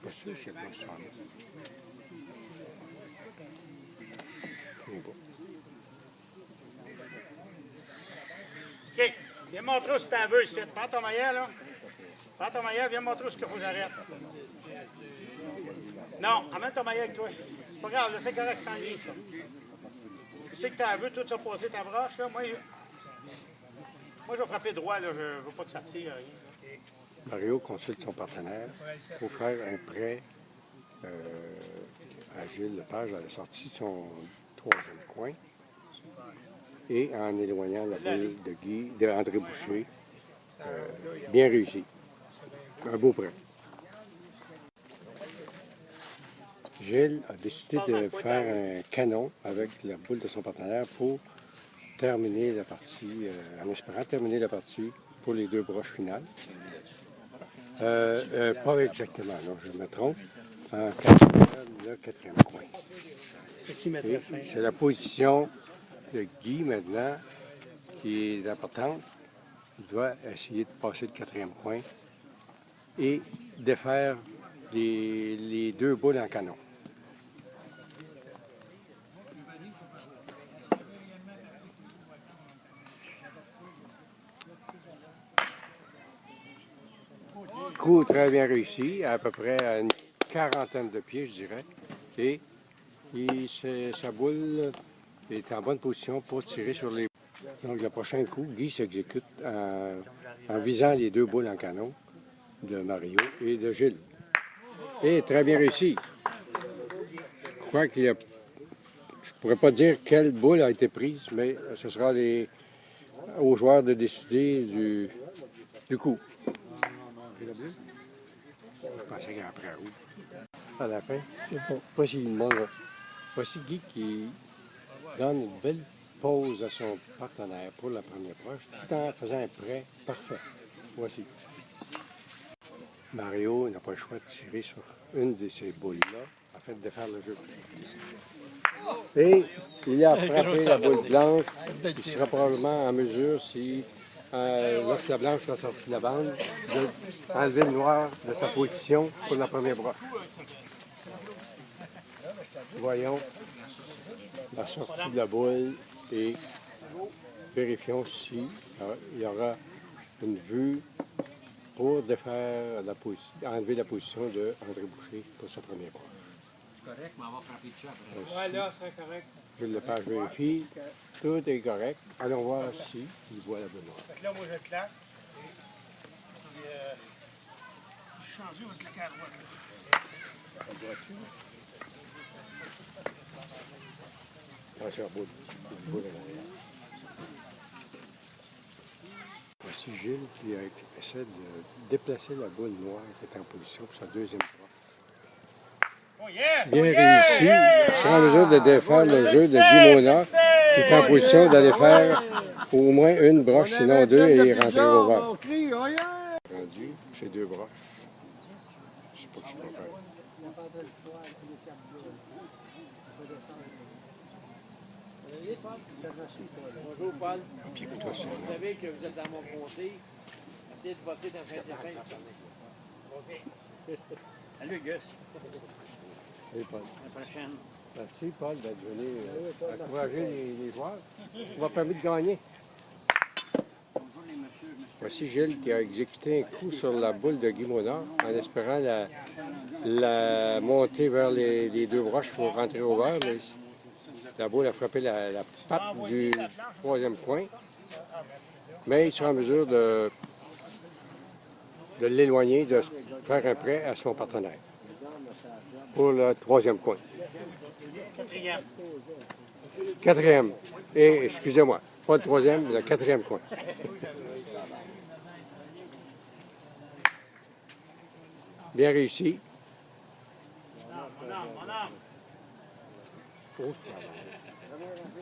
pas sûr s'il y a pas ça. OK. Viens me montrer où tu t'en veux ici. Prends ton maillet, là. Prends ton maillet, viens me montrer où il faut que j'arrête. Non, amène ton maillet avec toi. C'est pas grave, là, c'est correct, c'est en ligne, ça. Tu sais que t'en veux, toi, tu as posé ta broche, là. Moi, je vais frapper droit, là. Je veux pas que ça tire, rien. Mario consulte son partenaire pour faire un prêt à Gilles Lepage à la sortie de son troisième coin et en éloignant la boule de André Boucher. Bien réussi. Un beau prêt. Gilles a décidé de faire un canon avec la boule de son partenaire pour terminer la partie, en espérant terminer la partie pour les deux broches finales. Pas exactement, non, je me trompe. En le quatrième coin. C'est la position de Guy maintenant qui est importante. Il doit essayer de passer le quatrième coin et défaire les deux boules en canon. Coup très bien réussi, à peu près à une quarantaine de pieds, je dirais. Et sa boule est en bonne position pour tirer sur les... Donc, le prochain coup, Guy s'exécute en visant les deux boules en canon de Mario et de Gilles. Et très bien réussi. Je crois qu'il y a... Je ne pourrais pas dire quelle boule a été prise, mais ce sera aux joueurs de décider du coup. Je pensais qu'il y a un prêt à où. À la fin, voici Guy qui donne une belle pause à son partenaire pour la première broche, tout en faisant un prêt parfait. Voici. Mario n'a pas le choix de tirer sur une de ces boules-là afin de défaire le jeu. Et il a frappé la boule blanche. Il sera probablement en mesure, si lorsque la blanche sera sortie de la bande, d'enlever le noir de sa position pour la première broche. Voyons la sortie de la boule et vérifions s'il y aura une vue pour défaire enlever la position de André Boucher pour sa première broche. C'est correct, mais on va frapper dessus après. Ouais, là, c'est correct. Gilles Lepage vérifie. Tout est correct. Allons voir s'il voit la boule noire. Fait que là, moi, je le claque. Puis, je suis changé, on va le claquer à droite. Attention, boule. Boule à l'arrière. Voici Gilles qui essaie de déplacer la boule noire qui est en position pour sa deuxième broche. Oh yes! Bien réussi. Il sera en mesure de défaire le jeu de Guy Mona, qui est en position d'aller faire au moins une broche, sinon deux, et rentrer au vert. Rendu, c'est deux broches. Je ne sais pas ce qu'il va faire. Bonjour Paul. Pied-toi sur Vous savez que vous êtes dans mon comté. Essayez de voter dans Saint-Hyacinthe. Salut, Gus. Salut Paul. À la prochaine. Merci Paul d'être venu encourager les joueurs. Ça m'a permis de gagner. Voici Gilles qui a exécuté un coup sur la boule de Guy Monard en espérant la monter vers les deux broches pour rentrer au vert. Mais la boule a frappé la patte du troisième coin. Mais il sera en mesure de l'éloigner, de faire un prêt à son partenaire pour le troisième coin. Quatrième. Quatrième. Et, excusez-moi, pas le troisième, mais le quatrième coin. Bien réussi. Mon âme.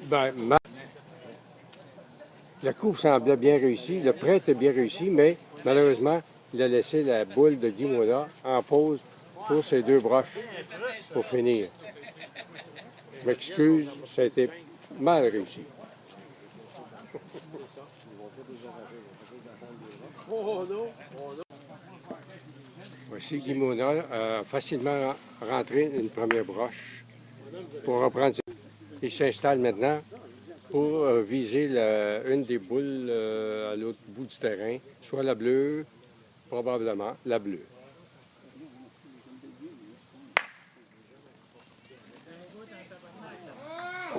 Ben, la coupe semblait bien réussie, le prêt était bien réussi, mais malheureusement, il a laissé la boule de Guy Monard en pause pour ses deux broches pour finir. Je m'excuse, ça a été mal réussi. Voici Guy Mona a facilement rentré une première broche pour reprendre. Il s'installe maintenant pour viser une des boules à l'autre bout du terrain, soit la bleue, probablement la bleue.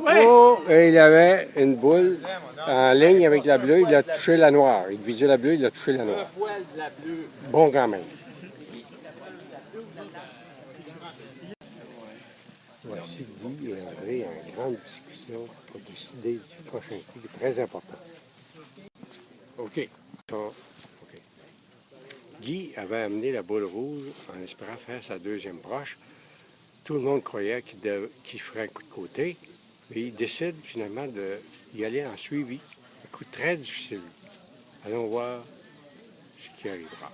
Oh, et il avait une boule en ligne avec la bleue, il a touché la noire. Il visait la bleue, il a touché la noire. Bon quand même. Voici Guy et André en grande discussion pour décider du prochain coup qui est très important. OK. Guy avait amené la boule rouge en espérant faire sa deuxième broche. Tout le monde croyait qu'il ferait un coup de côté, mais il décide finalement d'y aller en suivi. Un coup très difficile. Allons voir ce qui arrivera.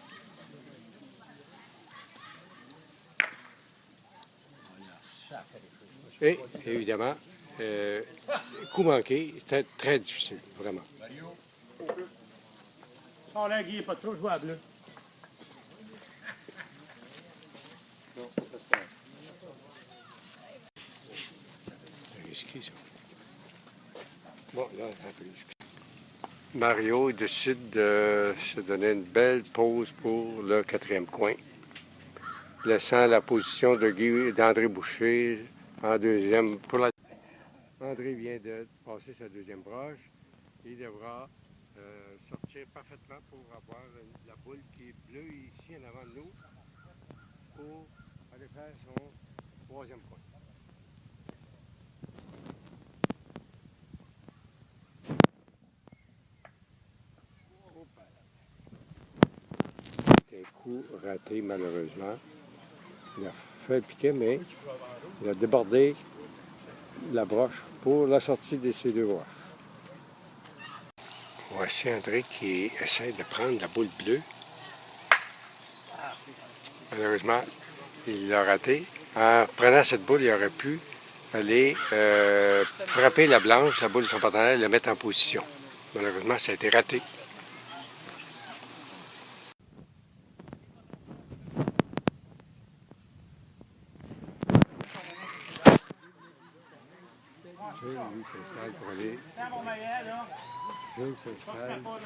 Et évidemment, coup manqué, c'était très difficile, vraiment. Oh là, Guy, pas trop joué à bleu. C'est risqué, ça. Bon, là, un peu. Mario décide de se donner une belle pause pour le quatrième coin, laissant la position d'André Boucher en deuxième. André vient de passer sa deuxième broche. Il devra sortir parfaitement pour avoir la boule qui est bleue ici en avant de nous pour aller faire son troisième coin. C'est un coup raté malheureusement. Il a fait le piquet, mais il a débordé la broche pour la sortie de ces deux broches. Voici André qui essaie de prendre la boule bleue. Malheureusement, il l'a raté. En prenant cette boule, il aurait pu aller frapper la blanche, la boule de son partenaire, et la mettre en position. Malheureusement, ça a été raté. Lui s'installe pour aller. Jules s'installe pour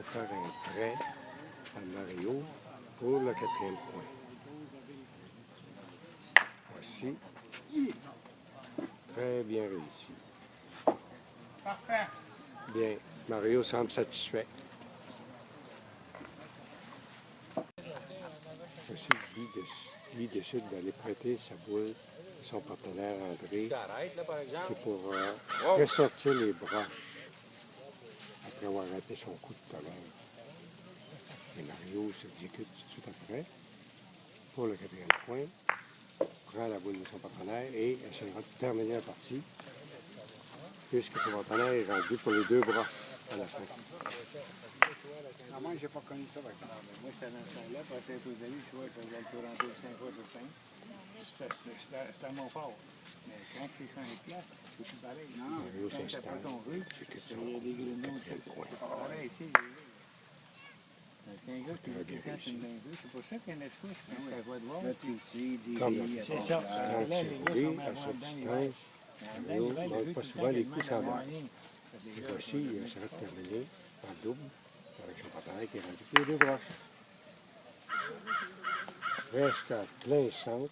faire un prêt à Mario pour le quatrième coin. Voici. Très bien réussi. Parfait. Bien. Mario semble satisfait. Voici Guy décide d'aller prêter sa boule à son partenaire André pour ressortir les broches après avoir raté son coup de tonnerre. Et Mario s'exécute tout de suite après pour le quatrième point, prend la boule de son partenaire et essaiera de terminer la partie puisque son partenaire est rendu pour les deux broches à la fin. Moi, je n'ai pas connu ça, par exemple. Moi, c'était dans ce temps-là, pour essayer aux amis, tu vois, je faisais le tour en 5 fois sur 5. C'était mon fort. Mais quand tu changes de place, c'est plus pareil. Non, Mario quand tu n'as pas s'installe. ton rythme, il y a des grenouilles, c'est pas pareil, tu sais. Un gars qui dit quand c'est une dingue, c'est pour ça qu'il y a une escouche, quand tu vois de voir. C'est ça. Quand il est à cette distance, Mario ne manque pas souvent les coups sans barre. Et voici, il essaiera de terminer en double avec son partenaire qui est rendu pour les deux broches. Reste à plein centre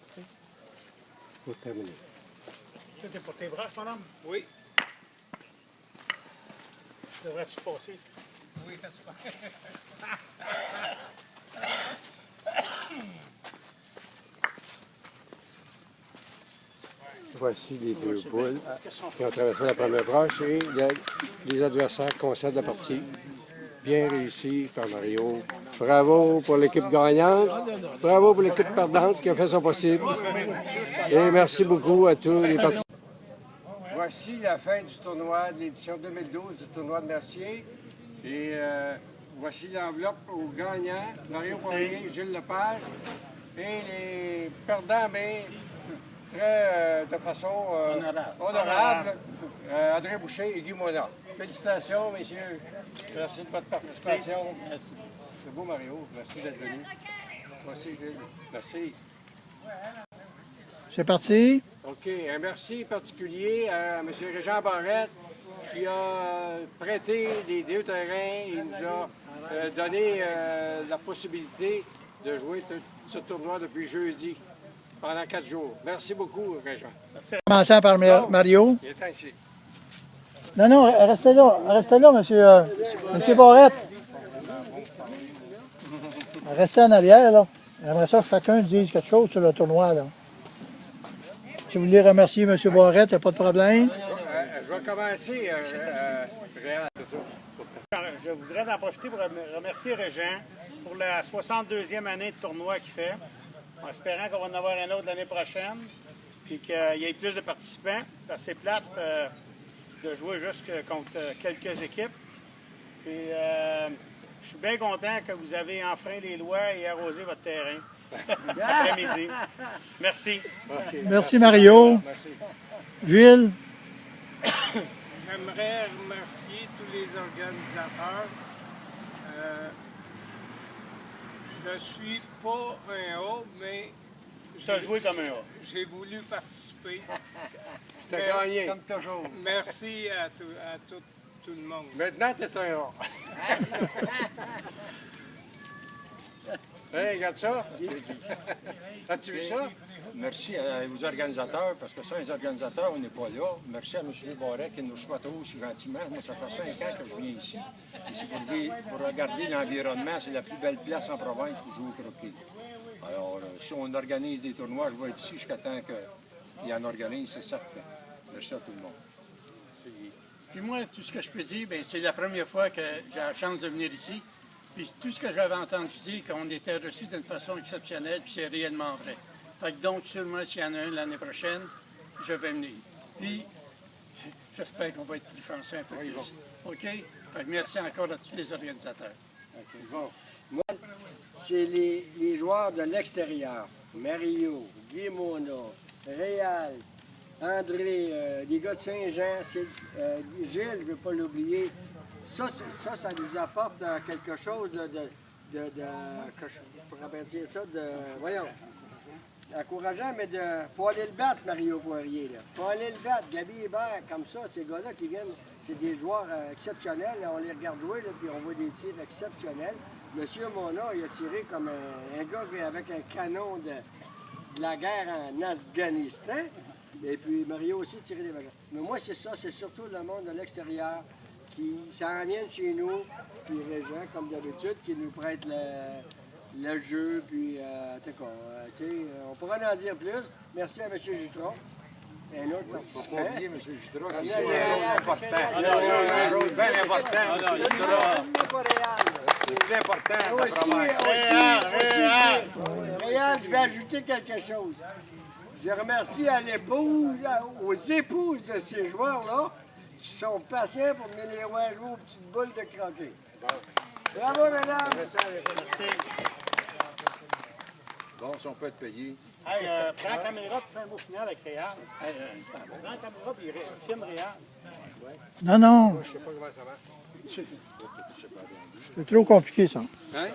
pour terminer. C'était pour tes broches, mon homme? Oui. Devrais-tu passer? Oui, quand tu passes. Voici les deux boules qui ont traversé la première broche et les adversaires concèdent la partie. Bien réussi par Mario. Bravo pour l'équipe gagnante. Bravo pour l'équipe perdante qui a fait son possible. Et merci beaucoup à tous les participants. Voici la fin du tournoi de l'édition 2012 du tournoi de Mercier. Et voici l'enveloppe aux gagnants. Mario Poirier, Gilles Lepage. Et les perdants, mais très de façon honorable, André Boucher et Guy Mona. Félicitations, messieurs. Merci de votre participation. Merci. C'est beau, Mario. Merci d'être venu. Merci, Gilles. Merci. C'est parti. OK. Un merci particulier à M. Régent Barrette qui a prêté les 2 terrains et nous a donné la possibilité de jouer ce tournoi depuis jeudi pendant 4 jours. Merci beaucoup, Régent. Commençant par Mario. Il est temps ici. Non, non, restez là, monsieur Barrette. Restez en arrière, là. J'aimerais ça que chacun dise quelque chose sur le tournoi, là. Si vous voulez remercier M. Barrette, il n'y a pas de problème. Je vais commencer, Réal. Je voudrais en profiter pour remercier Régent pour la 62e année de tournoi qu'il fait, en espérant qu'on va en avoir un autre l'année prochaine, puis qu'il y ait plus de participants. C'est assez plate de jouer juste contre quelques équipes. Puis, je suis bien content que vous avez enfreint les lois et arrosé votre terrain après-midi. Merci. Okay, merci, Mario. Merci. Gilles. J'aimerais remercier tous les organisateurs. Je ne suis pas un A, mais Tu as joué comme un A. j'ai voulu participer. Tu as gagné. Comme toujours. Merci à tout le monde. Maintenant, tu es un A. Hey, regarde ça. As-tu vu ça? Merci aux organisateurs, parce que sans les organisateurs, on n'est pas là. Merci à M. Barret qui nous reçoit aussi gentiment. Moi, ça fait 5 ans que je viens ici. Et c'est pour regarder l'environnement. C'est la plus belle place en province pour jouer au croquet. Alors, si on organise des tournois, je vais être ici jusqu'à temps qu'il en organise, c'est certain. Merci à tout le monde. Puis moi, tout ce que je peux dire, bien, c'est la première fois que j'ai la chance de venir ici. Puis tout ce que j'avais entendu dire, qu'on était reçu d'une façon exceptionnelle, puis c'est réellement vrai. Fait que donc, sûrement, s'il y en a un l'année prochaine, je vais venir. Puis, j'espère qu'on va être plus chanceux un peu plus. OK? Fait que merci encore à tous les organisateurs. Okay. Bon. Moi, c'est les joueurs de l'extérieur. Mario, Guy Mona, Réal, André, les gars de Saint-Jean, Gilles, je ne veux pas l'oublier. Ça nous apporte quelque chose voyons, encourageant, mais faut aller le battre, Mario Poirier, là. Faut aller le battre. Gabi Hébert, comme ça, ces gars-là qui viennent, c'est des joueurs exceptionnels. Là, on les regarde jouer, là, puis on voit des tirs exceptionnels. Monsieur Mona, il a tiré comme un gars avec un canon de la guerre en Afghanistan. Et puis Mario aussi a tiré des ballons. Mais moi, c'est ça, c'est surtout le monde de l'extérieur qui s'en viennent chez nous, puis Régent, comme d'habitude, qui nous prête le jeu, puis on pourra en dire plus. Merci à M. Jutron. Un autre participant. Il ne faut pas oublier M. Jutron, qui joue un rôle important. Un rôle bien important, M. Jutron. C'est plus important dans le travail. Réal, je vais ajouter quelque chose. Je remercie à l'épouse, aux épouses de ces joueurs-là, qui sont patients pour venir les voir jouer aux petites boules de croquet. Bravo, mesdames! Merci. Bon, si on peut être payé. Hey, prends la caméra et fais un mot final avec Réal. Prends la caméra et filme Réal. Non, non, Je ne sais pas comment ça marche. c'est trop compliqué, ça. Hein?